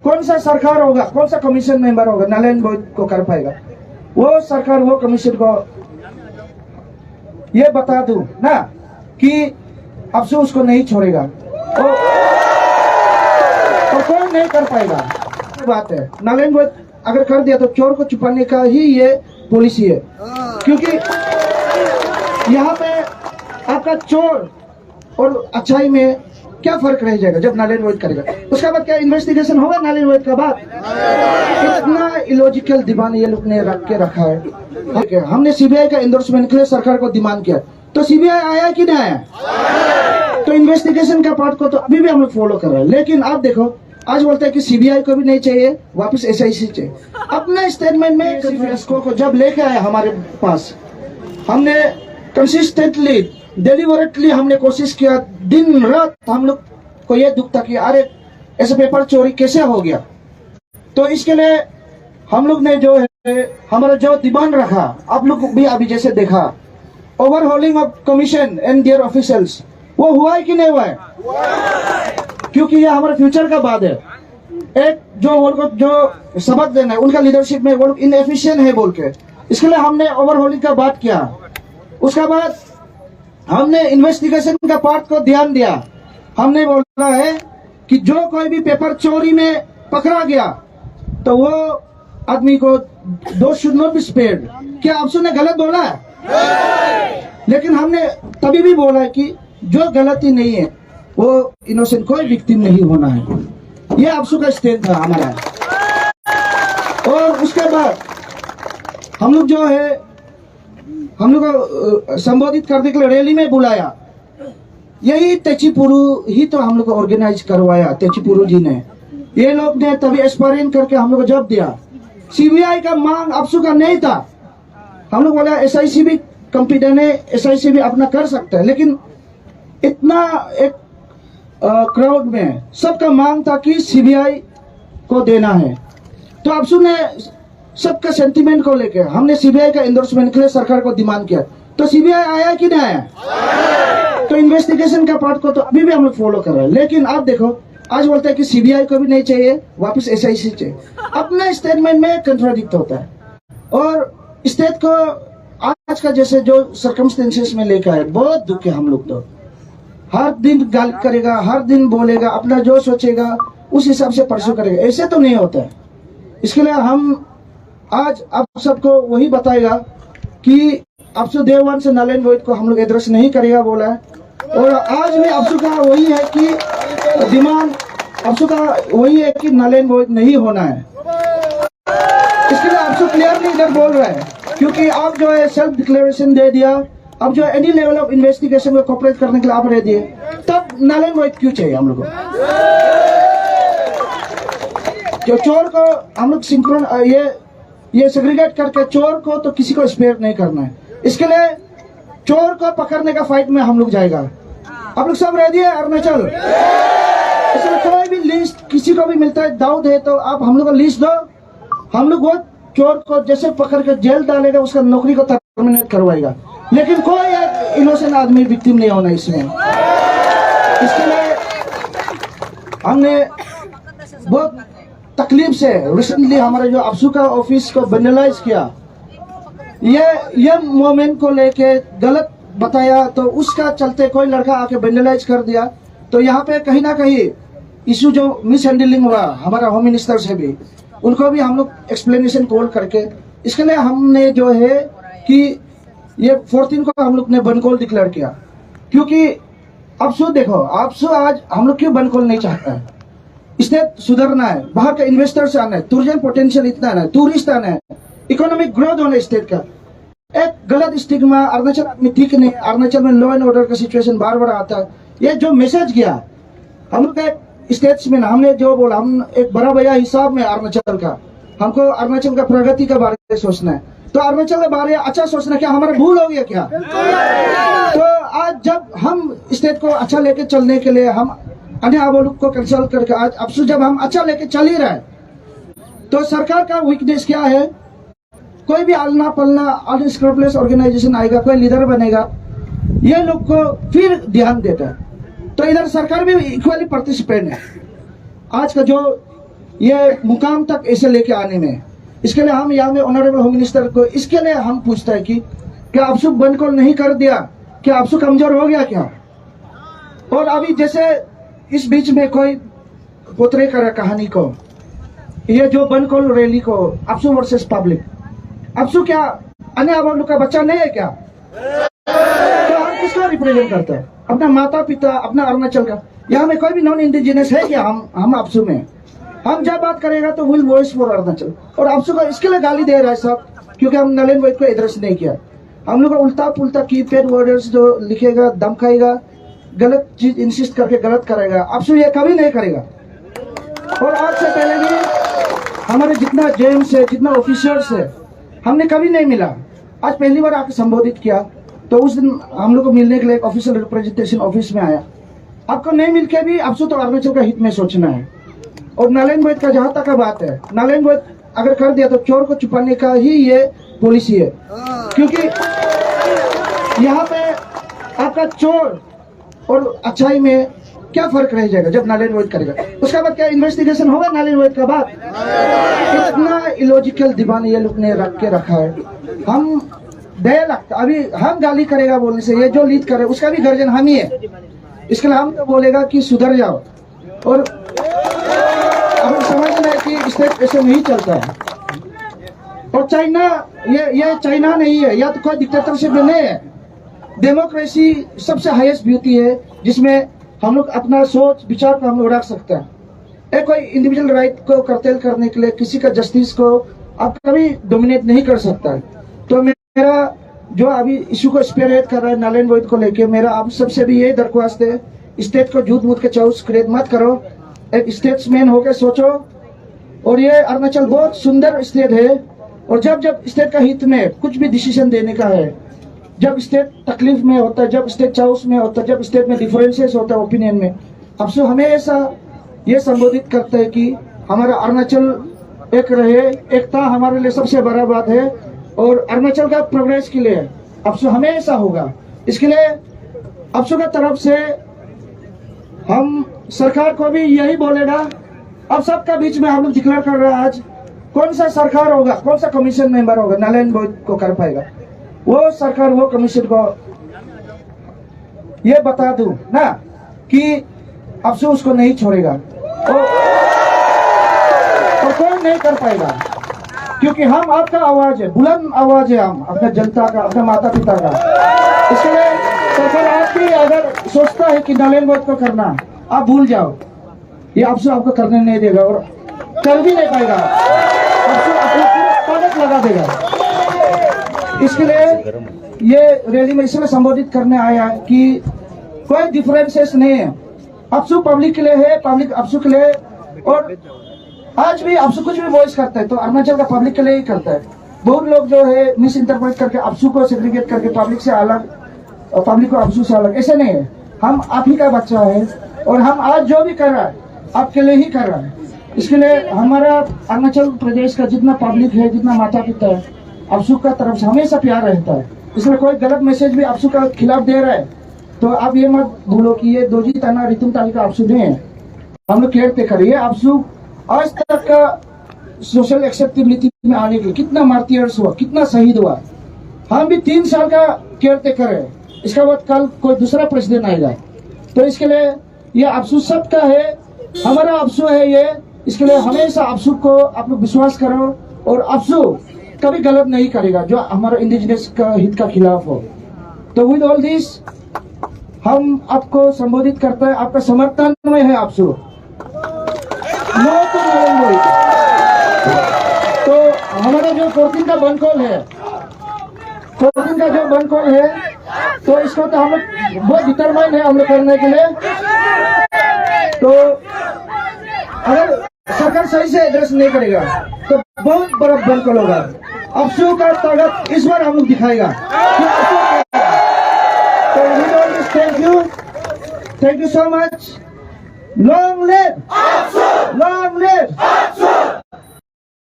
कौन सा सरकार होगा, कौन सा कमीशन मेंबर होगा नारायण बोध को कर पाएगा? वो सरकार, वो कमीशन को ये बता दूं ना कि अफसोस उसको नहीं छोड़ेगा, तो कौन नहीं कर पाएगा। बात है, नारायण बोध अगर कर दिया तो चोर को छुपाने का ही ये पॉलिसी है, क्योंकि यहाँ पे आपका चोर और अच्छाई में क्या फर्क रह जाएगा जब नारायण बोध करेगा। उसका बाद क्या इन्वेस्टिगेशन होगा नारायण बोध का बाद? इतना इलॉजिकल डिमांड ये लोग ने रख के रखा है। हमने सीबीआई का एंडोर्समेंट के लिए सरकार को डिमांड किया, तो सीबीआई आया कि नहीं आया? तो इन्वेस्टिगेशन का पार्ट को तो अभी भी हम लोग फॉलो कर रहे हैं, लेकिन आप देखो आज बोलते हैं कि सीबीआई को भी नहीं चाहिए, वापस एसआईसी चाहिए। अपने स्टेटमेंट में को जब लेके आए हमारे पास, हमने कंसिस्टेंटली डेलिबरेटली हमने कोशिश किया, दिन रात हम लोग को ये दुख था कि अरे ऐसे पेपर चोरी कैसे हो गया। तो इसके लिए हम लोग ने जो है हमारा जो डिमांड रखा, आप लोग भी अभी जैसे देखा, overhauling of commission and their officials, वो हुआ है कि नहीं हुआ है? क्योंकि ये हमारे फ्यूचर का बात है। एक जो उनको जो सबक देना है उनका लीडरशिप में वो लोग इनएफिशिएंट है बोल के, इसके लिए हमने ओवरहॉलिंग का बात किया। उसका बाद हमने इन्वेस्टिगेशन का पार्ट को ध्यान दिया। हमने बोला है कि जो कोई भी पेपर चोरी में पकड़ा गया तो वो आदमी को दो शुड नॉट बी स्पेयर्ड। क्या आप ने गलत बोला है? लेकिन हमने तभी भी बोला है कि जो गलती नहीं है वो इनोसेंट, कोई विक्टिम नहीं होना है। ये आपसू का स्टैंड था हमारा। और उसके बाद हम लोग जो है हम लोग को संबोधित करने के लिए रैली में बुलाया। यही तेचीपुरु ही तो हम लोग को ऑर्गेनाइज करवाया, तेचीपुरु जी ने। ये लोग ने तभी एस्पायरिंग करके हम लोग को जब दिया। सीबीआई का मांग आपसू का नहीं था। हम लोग बोला एसआईसी भी कॉम्पिटेंट है, एसआईसी भी अपना कर सकता है, लेकिन इतना एक क्राउड में सबका मांग था कि सीबीआई को देना है। तो आपसू ने सबका सेंटीमेंट को लेकर हमने सीबीआई का एंडोर्समेंट के लिए सरकार को डिमांड किया। तो सीबीआई आया कि नहीं आया? तो इन्वेस्टिगेशन का पार्ट को तो अभी भी हम लोग फॉलो कर रहे हैं, लेकिन आप देखो आज बोलते हैं कि सीबीआई को भी नहीं चाहिए, वापस एसआईसी चाहिए। अपने स्टेटमेंट में कंट्राडिक्ट होता है। और स्टेट को आज का जैसे जो सर्कमस्टेंसेस में लेकर आए, बहुत दुख है। हम लोग तो हर दिन गाली करेगा, हर दिन बोलेगा, अपना जो सोचेगा उस हिसाब से परसों करेगा, ऐसे तो नहीं होता है। इसके लिए हम आज आप सबको वही बताएगा कि अफसू देवान से नारायण बोध को हम लोग एड्रेस नहीं करेगा बोला है। और आज भी अफसू का वही है कि डिमांड अफसू का वही है कि नारायण बोध नहीं होना है। इसके लिए अफसू क्लियरली इधर बोल रहा है, क्योंकि आप जो है सेल्फ डिक्लेरेशन दे दिया, अब जो एनी लेवल ऑफ इन्वेस्टिगेशन को कोऑपरेट करने के लिए आप रह दिए, तब नारायण बोध क्यों चाहिए हम लोग को? जो चोर को हम लोग सिंक्रोन ये सेग्रीगेट करके चोर को तो किसी को स्पेयर नहीं करना है। इसके लिए चोर को पकड़ने का फाइट में हम लोग जाएगा। आप लोग सब रेडी है? अरुणाचल इसमें कोई भी लिस्ट किसी को भी मिलता है, दाऊद है तो आप हम लोग को लिस्ट दो, हम लोग वो चोर को जैसे पकड़ के जेल डालेगा, उसका नौकरी को टर्मिनेट करवाएगा। लेकिन कोई एक इनोसेंट आदमी विक्टिम नहीं होना इसमें। इसके लिए हमने बहुत तकलीफ से रिसेंटली हमारे जो अफसू का ऑफिस को वेंडलाइज किया, ये मोमेंट को लेके गलत बताया, तो उसका चलते कोई लड़का आके वेंडलाइज कर दिया। तो यहाँ पे कहीं ना कहीं इशू जो मिस हैंडलिंग हुआ हमारा होम मिनिस्टर से भी, उनको भी हम लोग एक्सप्लेनेशन कॉल करके, इसके लिए हमने जो है कि ये 14 को हम लोग ने बंद कॉल डिक्लेयर किया। क्योंकि अफसू देखो, अफसू आज हम लोग क्यों बंद कॉल नहीं चाहता है? स्टेट सुधरना है, बाहर का इन्वेस्टर्स आना है, टूरिज्म पोटेंशियल इतना है, टूरिस्ट आना है, इकोनॉमिक ग्रोथ होना है स्टेट का। एक गलत स्टिग्मा अरुणाचल में ठीक नहीं, अरुणाचल में लॉ एंड ऑर्डर का सिचुएशन बार बार आता है। ये जो मैसेज गया हम लोग का स्टेट्स में, हमने जो बोला, हम एक बड़ा भैया हिसाब में अरुणाचल का, हमको अरुणाचल का प्रगति के बारे में सोचना है। तो अरुणाचल के बारे में अच्छा सोचना, क्या हमारा भूल हो गया क्या? तो आज जब हम स्टेट को अच्छा लेके चलने के लिए हम अन्य आबोलुक को कंसल्ट करके आज अफसू जब हम अच्छा लेके चल ही रहे, तो सरकार का वीकनेस क्या है? कोई भी आलना पलना अनस्क्रपलेस ऑर्गेनाइजेशन आएगा, कोई लीडर बनेगा, ये लोग को फिर ध्यान देता है। तो इधर सरकार भी इक्वली पार्टिसिपेंट है। आज का जो ये मुकाम तक ऐसे लेके आने में। इसके लिए हम यहाँ में ऑनरेबल होम मिनिस्टर को इसके लिए हम पूछता है कि क्या अफसू बंद कॉल नहीं कर दिया, क्या अफसू कमजोर हो गया क्या? और अभी जैसे इस बीच में कोई पोतरे कर कहानी को, ये जो बंद कॉल रैली को अफसू वर्सेस पब्लिक, अफसू क्या अन्य आवाम का बच्चा नहीं है क्या? तो हम किसका रिप्रेजेंट करते हैं? अपना माता पिता, अपना अरुणाचल का। यहाँ में कोई भी नॉन इंडिजिनस है क्या? हम अफसू में हम जब बात करेगा तो विल वॉइस फॉर अरुणाचल। और अफसू का इसके लिए गाली दे रहा है सब, क्योंकि हम नलिन वैद को एड्रेस नहीं किया। हम लोग उल्टा पुल्टा कीपैड वर्ड्स जो लिखेगा, धमकाएगा, गलत चीज इंसिस्ट करके गलत करेगा, अफसू ये कभी नहीं करेगा। और आज से पहले भी हमारे जितना जेम्स है, जितना ऑफिसर्स है, हमने कभी नहीं मिला। आज पहली बार आके संबोधित किया, तो उस दिन हम लोग को मिलने के लिए एक ऑफिशियल रिप्रेजेंटेशन ऑफिस में आया। आपको नहीं मिलके भी अफसू तो अरुणाचल का हित में सोचना है। और नारायण वैद का जहां तक का बात है, नारायण वैद अगर कर दिया तो चोर को छुपाने का ही ये पॉलिसी है। क्योंकि यहाँ पे आपका चोर और अच्छाई में क्या फर्क रह जाएगा जब नारायण वैद करेगा? उसका बाद क्या इन्वेस्टिगेशन होगा नारायण वैद का? बाद इतना इलॉजिकल दीवान ये लोग ने रख के रखा है। हम दया लगता, अभी हम गाली करेगा बोलने से, ये जो लीड करे उसका भी गर्जन हम ही है। इसके लिए हम तो बोलेगा कि सुधर जाओ। और अब समझना है कि स्टेट ऐसे नहीं चलता है। और चाइना, ये चाइना नहीं है, या तो कोई डिक्टेटरशिप में नहीं है। डेमोक्रेसी सबसे हाईएस्ट ब्यूटी है, जिसमें हम लोग अपना सोच विचार को हम लोग रख सकते हैं। एक कोई इंडिविजुअल राइट को कर्टेल करने के लिए, किसी का जस्टिस को आप कभी डोमिनेट नहीं कर सकता है। तो मेरा जो अभी इशू को स्पीयरहेड कर रहा है नारायण वैद को लेके, मेरा आप सबसे भी यही दरख्वास्त है, स्टेट को झूठ मूठ के चाउस क्रिएट मत करो, एक स्टेट्समैन होकर सोचो। और ये अरुणाचल बहुत सुंदर स्टेट है, और जब स्टेट का हित में कुछ भी डिसीजन देने का है, जब स्टेट तकलीफ में होता है, जब स्टेट चाउस में होता है, जब स्टेट में डिफरेंसेस होता है ओपिनियन में, अफसू हमेशा ये संबोधित करते हैं कि हमारा अरुणाचल एक रहे। एकता हमारे लिए सबसे बड़ा बात है, और अरुणाचल का प्रोग्रेस के लिए अफसू हमेशा होगा। इसके लिए अफसू का तरफ से हम सरकार को भी यही बोलेगा। अब सबका बीच में हम लोग डिक्लेयर कर रहे हैं आज, कौन सा सरकार होगा, कौन सा कमीशन मेंबर होगा नारायण वैद को कर पाएगा, वो सरकार वो कमीशन को ये बता दूं ना कि अफसू उसको नहीं छोड़ेगा, और कोई नहीं कर पाएगा। क्योंकि हम आपका आवाज है, बुलंद आवाज है, हम अपने जनता का, अपने माता पिता का। इसलिए सरकार आप भी अगर सोचता है कि नारायण वैद को करना, आप भूल जाओ, ये अफसू आपको करने नहीं देगा और कर भी नहीं पाएगा। अफसू अपनी ताकत लगा देगा। इसके लिए ये रैली में इसलिए संबोधित करने आया है कि कोई डिफरेंसेस नहीं है। अफसू पब्लिक के लिए है, पब्लिक अफसू के लिए। और आज भी अफसू कुछ भी वॉइस करता है तो अरुणाचल का पब्लिक के लिए ही करता है। बहुत लोग जो है मिस इंटरप्रेट करके अफसू को सेग्रीगेट करके पब्लिक से अलग, पब्लिक को अफसू से अलग, ऐसे नहीं है। हम आप ही का बच्चा है, और हम आज जो भी कर रहा है आपके लिए ही कर रहा है। इसके लिए हमारा अरुणाचल प्रदेश का जितना पब्लिक है, जितना माता पिता है, अफसू का तरफ से हमेशा प्यार रहता है। इसलिए कोई गलत मैसेज भी अफसू का खिलाफ दे रहा है तो आप ये मत भूलो कि ये दोजी तना रितुम ताली का अफसू नहीं है। हम लोग केयर टेकर, ये अफसू आज तक का सोशल एक्सेप्टेबिलिटी में आने के लिए कितना मार्टियर्स हुआ, कितना शहीद हुआ। हम भी 3 साल का केयर टेकर है, इसका बाद कल कोई दूसरा प्रेसिडेंट आएगा। तो इसके लिए ये अफसू सबका है, हमारा अफसू है ये। इसके लिए हमेशा अफसू को आप लोग विश्वास करो, और अफसू कभी गलत नहीं करेगा जो हमारा इंडिजिनस का हित का खिलाफ हो। तो विद ऑल दिस हम आपको संबोधित करते हैं, आपका समर्थन में है अफसू। नो तो नारायण वैद। तो हमारा जो 14 का बंद कॉल है, 14 का जो बंद कॉल है, तो इसको तो हम लोग बहुत डिटरमाइन है हम लोग करने के लिए। तो अगर सरकार सही से एड्रेस नहीं करेगा तो बहुत बड़ा बंद कॉल होगा। अफसू का ताकत इस बार हम लोग दिखाएगा। तो thank you so much. Long live, long live.